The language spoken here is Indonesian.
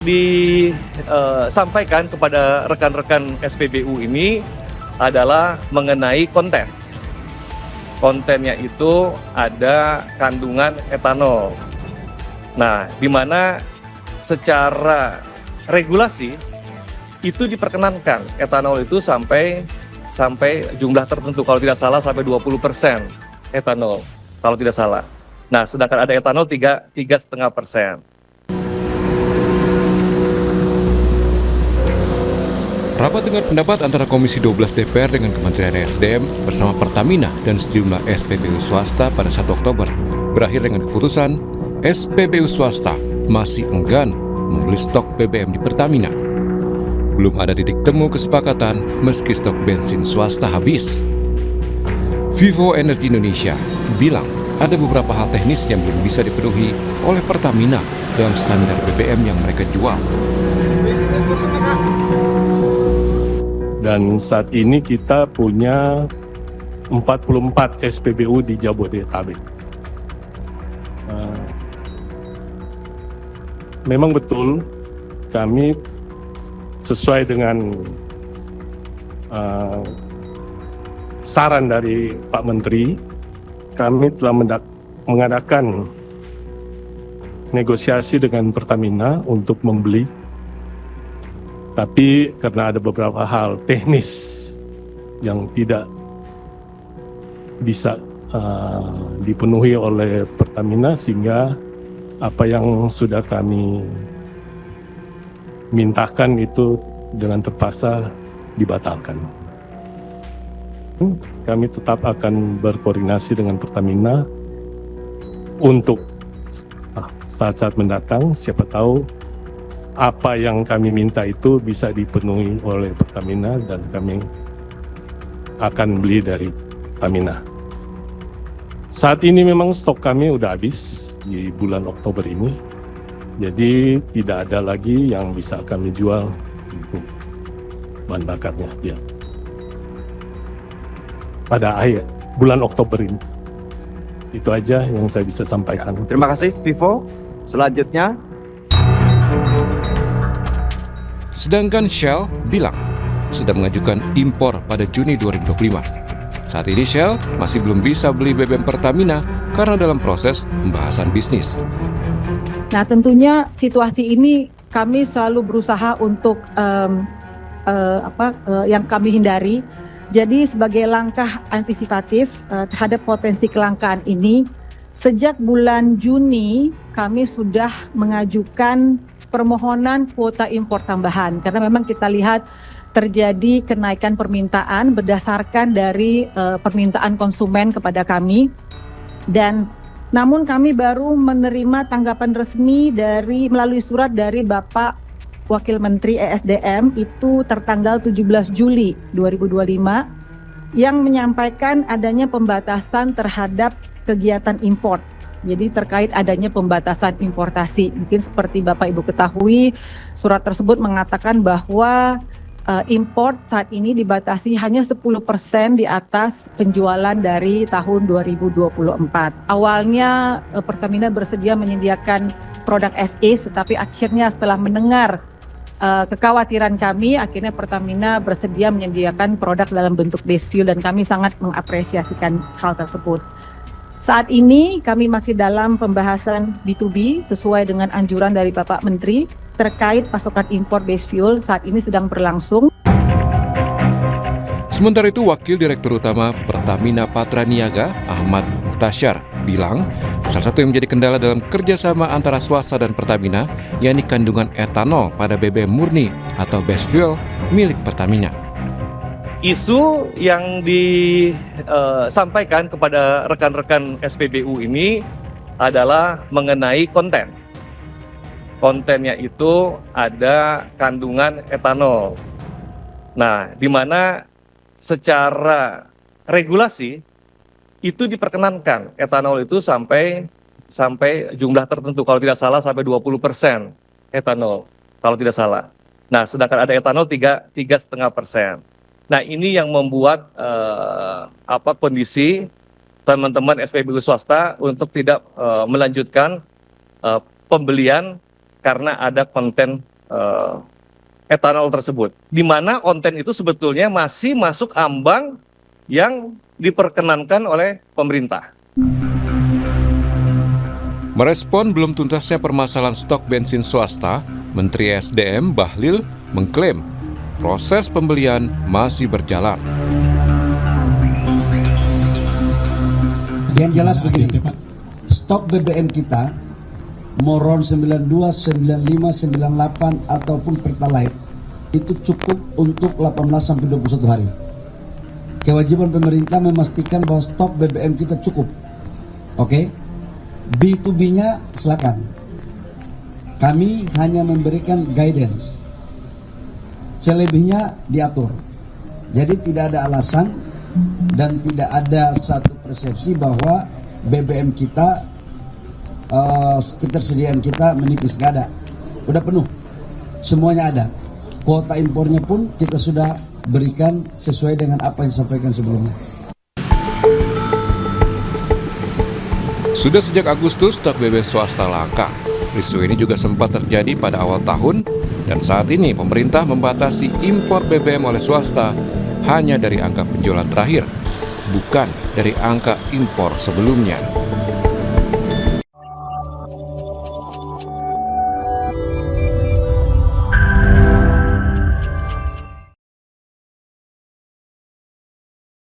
Disampaikan kepada rekan-rekan SPBU ini adalah mengenai konten. Kontennya itu ada kandungan etanol. Nah, di mana secara regulasi itu diperkenankan etanol itu sampai jumlah tertentu, kalau tidak salah sampai 20% etanol, kalau tidak salah. Nah, sedangkan ada etanol 3,5%. Rapat dengar pendapat antara Komisi 12 DPR dengan Kementerian ESDM bersama Pertamina dan sejumlah SPBU swasta pada 1 Oktober berakhir dengan keputusan SPBU swasta masih enggan membeli stok BBM di Pertamina. Belum ada titik temu kesepakatan meski stok bensin swasta habis. Vivo Energy Indonesia bilang ada beberapa hal teknis yang belum bisa dipenuhi oleh Pertamina dalam standar BBM yang mereka jual. Dan saat ini kita punya 44 SPBU di Jabodetabek. Memang betul kami sesuai dengan saran dari Pak Menteri, kami telah mengadakan negosiasi dengan Pertamina untuk membeli. Tapi karena ada beberapa hal teknis yang tidak bisa dipenuhi oleh Pertamina, sehingga apa yang sudah kami mintakan itu dengan terpaksa dibatalkan. Kami tetap akan berkoordinasi dengan Pertamina untuk saat-saat mendatang, siapa tahu apa yang kami minta itu bisa dipenuhi oleh Pertamina dan kami akan beli dari Pertamina. Saat ini memang stok kami udah habis di bulan Oktober ini, jadi tidak ada lagi yang bisa kami jual untuk bahan bakarnya. Ya. Pada akhir bulan Oktober ini. Itu aja yang saya bisa sampaikan. Terima kasih, Vivo. Selanjutnya, Sedangkan Shell bilang sudah mengajukan impor pada Juni 2025. Saat ini Shell masih belum bisa beli BBM Pertamina karena dalam proses pembahasan bisnis. Nah, tentunya situasi ini kami selalu berusaha untuk yang kami hindari. Jadi sebagai langkah antisipatif terhadap potensi kelangkaan ini, sejak bulan Juni kami sudah mengajukan permohonan kuota impor tambahan karena memang kita lihat terjadi kenaikan permintaan berdasarkan dari permintaan konsumen kepada kami, dan namun kami baru menerima tanggapan resmi melalui surat dari Bapak Wakil Menteri ESDM itu tertanggal 17 Juli 2025 yang menyampaikan adanya pembatasan terhadap kegiatan impor. Jadi terkait adanya pembatasan importasi, mungkin seperti Bapak Ibu ketahui, surat tersebut mengatakan bahwa impor saat ini dibatasi hanya 10% di atas penjualan dari tahun 2024. Awalnya Pertamina bersedia menyediakan produk SE, tetapi akhirnya setelah mendengar kekhawatiran kami, akhirnya Pertamina bersedia menyediakan produk dalam bentuk base fuel dan kami sangat mengapresiasikan hal tersebut. Saat ini kami masih dalam pembahasan B2B sesuai dengan anjuran dari Bapak Menteri terkait pasokan impor base fuel saat ini sedang berlangsung. Sementara itu, Wakil Direktur Utama Pertamina Patraniaga, Ahmad Muhtasyar, bilang salah satu yang menjadi kendala dalam kerjasama antara swasta dan Pertamina yakni kandungan etanol pada BBM murni atau base fuel milik Pertamina. Isu yang disampaikan kepada rekan-rekan SPBU ini adalah mengenai konten. Kontennya itu ada kandungan etanol. Nah, di mana secara regulasi itu diperkenankan etanol itu sampai jumlah tertentu, kalau tidak salah sampai 20% etanol, kalau tidak salah. Nah, sedangkan ada etanol 3,5%. Nah, ini yang membuat kondisi teman-teman SPBU swasta untuk tidak melanjutkan pembelian karena ada konten etanol tersebut, di mana konten itu sebetulnya masih masuk ambang yang diperkenankan oleh pemerintah. Merespon belum tuntasnya permasalahan stok bensin swasta, Menteri SDM Bahlil mengklaim proses pembelian masih berjalan. Yang jelas begini, stok BBM kita Moron 92, 95, 98 ataupun Pertalite itu cukup untuk 18 sampai 21 hari. Kewajiban pemerintah memastikan bahwa stok BBM kita cukup. Oke. B2B-nya silakan. Kami hanya memberikan guidance. Selebihnya diatur. Jadi tidak ada alasan dan tidak ada satu persepsi bahwa BBM kita ketersediaan kita menipis, nggak ada, udah penuh, semuanya ada. Kuota impornya pun kita sudah berikan sesuai dengan apa yang disampaikan sebelumnya. Sudah sejak Agustus stok BBM swasta langka. Isu ini juga sempat terjadi pada awal tahun dan saat ini pemerintah membatasi impor BBM oleh swasta hanya dari angka penjualan terakhir, bukan dari angka impor sebelumnya.